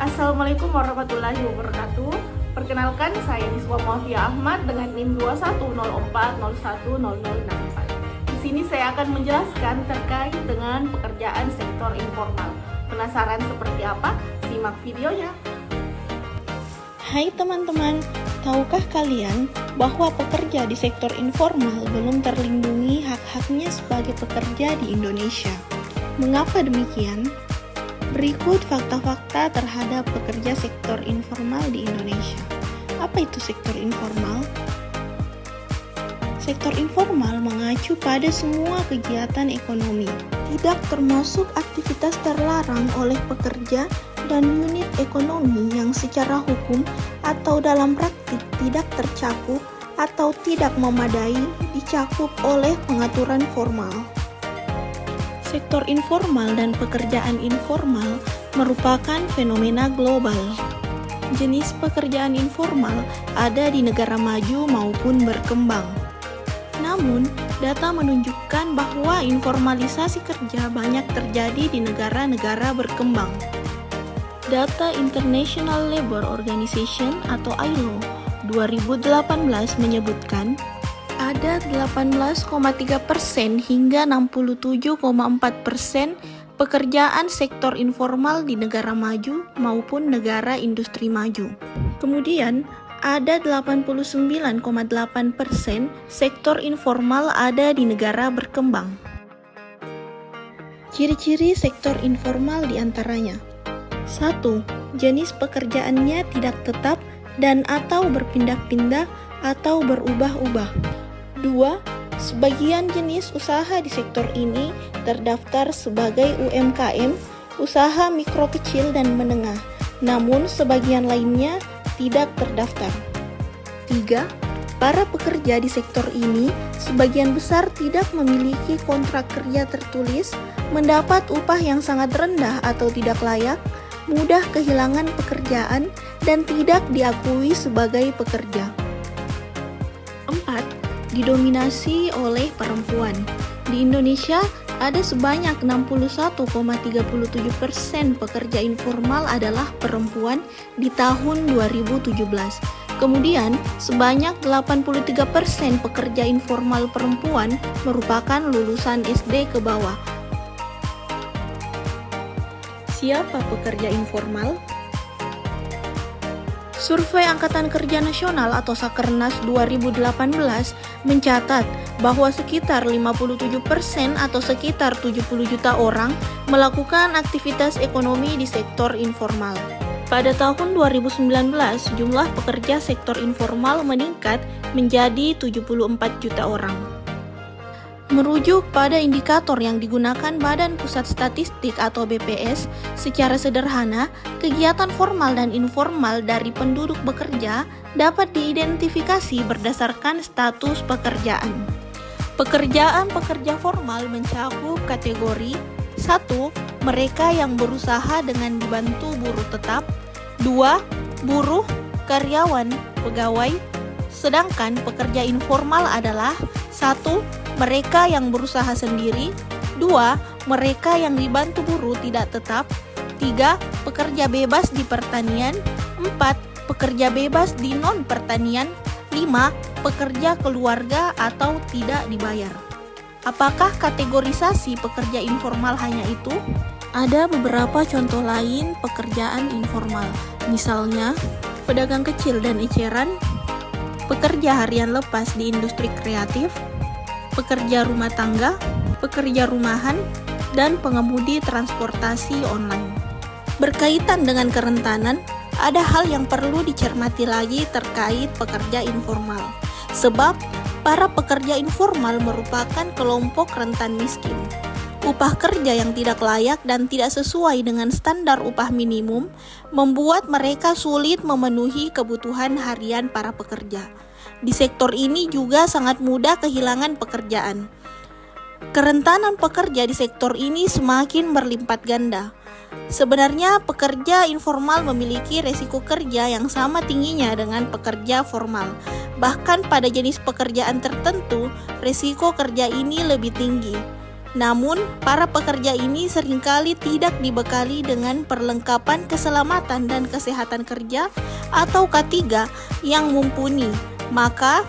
Assalamualaikum warahmatullahi wabarakatuh. Perkenalkan, saya Niswa Muafia Ahmad dengan NIM 2104010064. Di sini saya akan menjelaskan terkait dengan pekerjaan sektor informal. Penasaran seperti apa? Simak videonya. Hai teman-teman, tahukah kalian bahwa pekerja di sektor informal belum terlindungi hak-haknya sebagai pekerja di Indonesia? Mengapa demikian? Berikut fakta-fakta terhadap pekerja sektor informal di Indonesia. Apa itu sektor informal? Sektor informal mengacu pada semua kegiatan ekonomi, tidak termasuk aktivitas terlarang oleh pekerja dan unit ekonomi yang secara hukum atau dalam praktik tidak tercakup atau tidak memadai dicakup oleh pengaturan formal. Sektor informal dan pekerjaan informal merupakan fenomena global. Jenis pekerjaan informal ada di negara maju maupun berkembang. Namun, data menunjukkan bahwa informalisasi kerja banyak terjadi di negara-negara berkembang. Data International Labour Organization atau ILO 2018 menyebutkan ada 18,3% hingga 67,4% pekerjaan sektor informal di negara maju maupun negara industri maju. Kemudian, ada 89,8% sektor informal ada di negara berkembang. Ciri-ciri sektor informal diantaranya: 1. Jenis pekerjaannya tidak tetap dan atau berpindah-pindah atau berubah-ubah. 2. Sebagian jenis usaha di sektor ini terdaftar sebagai UMKM, usaha mikro kecil dan menengah, namun sebagian lainnya tidak terdaftar. 3. Para pekerja di sektor ini sebagian besar tidak memiliki kontrak kerja tertulis, mendapat upah yang sangat rendah atau tidak layak, mudah kehilangan pekerjaan, dan tidak diakui sebagai pekerja. 4. Didominasi oleh perempuan. Di Indonesia, ada sebanyak 61,37% pekerja informal adalah perempuan di tahun 2017. Kemudian, sebanyak 83% pekerja informal perempuan merupakan lulusan SD ke bawah. Siapa pekerja informal? Survei Angkatan Kerja Nasional atau Sakernas 2018 mencatat bahwa sekitar 57% atau sekitar 70 juta orang melakukan aktivitas ekonomi di sektor informal. Pada tahun 2019, jumlah pekerja sektor informal meningkat menjadi 74 juta orang. Merujuk pada indikator yang digunakan Badan Pusat Statistik atau BPS, secara sederhana, kegiatan formal dan informal dari penduduk bekerja dapat diidentifikasi berdasarkan status pekerjaan. Pekerjaan-pekerja formal mencakup kategori 1. Mereka yang berusaha dengan dibantu buruh tetap. 2. Buruh, karyawan, pegawai. Sedangkan pekerja informal adalah 1. Mereka yang berusaha sendiri. 2. Mereka yang dibantu buruh tidak tetap. 3. Pekerja bebas di pertanian. 4. Pekerja bebas di non-pertanian. 5. Pekerja keluarga atau tidak dibayar. Apakah kategorisasi pekerja informal hanya itu? Ada beberapa contoh lain pekerjaan informal. Misalnya, pedagang kecil dan eceran, pekerja harian lepas di industri kreatif, pekerja rumah tangga, pekerja rumahan, dan pengemudi transportasi online. Berkaitan dengan kerentanan, ada hal yang perlu dicermati lagi terkait pekerja informal. Sebab, para pekerja informal merupakan kelompok rentan miskin. Upah kerja yang tidak layak dan tidak sesuai dengan standar upah minimum membuat mereka sulit memenuhi kebutuhan harian para pekerja. Di sektor ini juga sangat mudah kehilangan pekerjaan. Kerentanan pekerja di sektor ini semakin berlipat ganda. Sebenarnya pekerja informal memiliki resiko kerja yang sama tingginya dengan pekerja formal. Bahkan pada jenis pekerjaan tertentu, resiko kerja ini lebih tinggi. Namun, para pekerja ini seringkali tidak dibekali dengan perlengkapan keselamatan dan kesehatan kerja atau K3 yang mumpuni. Maka,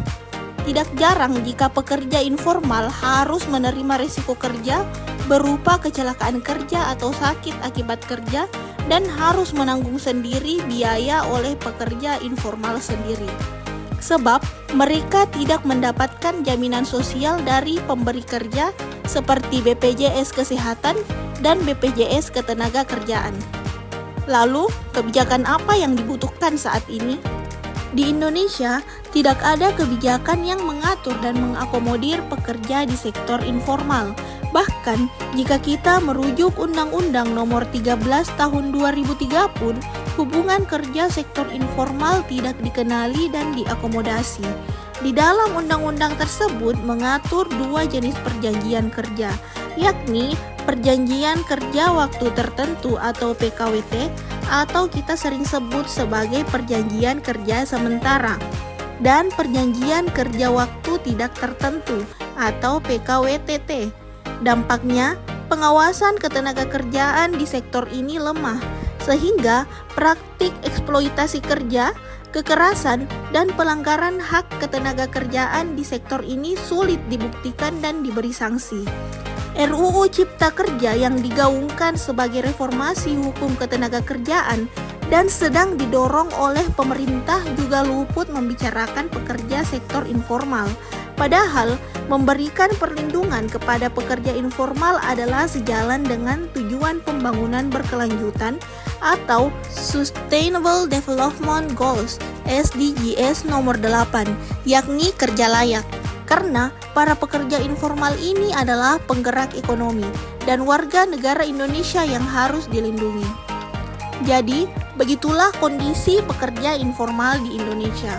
tidak jarang jika pekerja informal harus menerima risiko kerja berupa kecelakaan kerja atau sakit akibat kerja dan harus menanggung sendiri biaya oleh pekerja informal sendiri. Sebab mereka tidak mendapatkan jaminan sosial dari pemberi kerja seperti BPJS Kesehatan dan BPJS Ketenagakerjaan. Lalu, kebijakan apa yang dibutuhkan saat ini? Di Indonesia, tidak ada kebijakan yang mengatur dan mengakomodir pekerja di sektor informal. Bahkan, jika kita merujuk Undang-Undang Nomor 13 Tahun 2003 pun, hubungan kerja sektor informal tidak dikenali dan diakomodasi. Di dalam undang-undang tersebut mengatur dua jenis perjanjian kerja, yakni perjanjian kerja waktu tertentu atau PKWT, atau kita sering sebut sebagai perjanjian kerja sementara, dan perjanjian kerja waktu tidak tertentu atau PKWTT. Dampaknya, pengawasan ketenagakerjaan di sektor ini lemah, sehingga praktik eksploitasi kerja, kekerasan, dan pelanggaran hak ketenagakerjaan di sektor ini sulit dibuktikan dan diberi sanksi. RUU Cipta Kerja yang digaungkan sebagai reformasi hukum ketenagakerjaan dan sedang didorong oleh pemerintah juga luput membicarakan pekerja sektor informal. Padahal, memberikan perlindungan kepada pekerja informal adalah sejalan dengan tujuan pembangunan berkelanjutan atau Sustainable Development Goals SDGs nomor 8, yakni kerja layak. Karena para pekerja informal ini adalah penggerak ekonomi dan warga negara Indonesia yang harus dilindungi. Jadi, begitulah kondisi pekerja informal di Indonesia.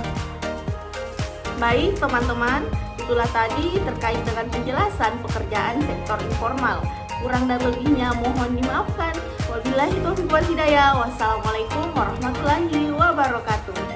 Baik teman-teman, itulah tadi terkait dengan penjelasan pekerjaan sektor informal. Kurang dan lebihnya mohon dimaafkan. Wabillahi taufiq wal hidayah. Wassalamualaikum warahmatullahi wabarakatuh.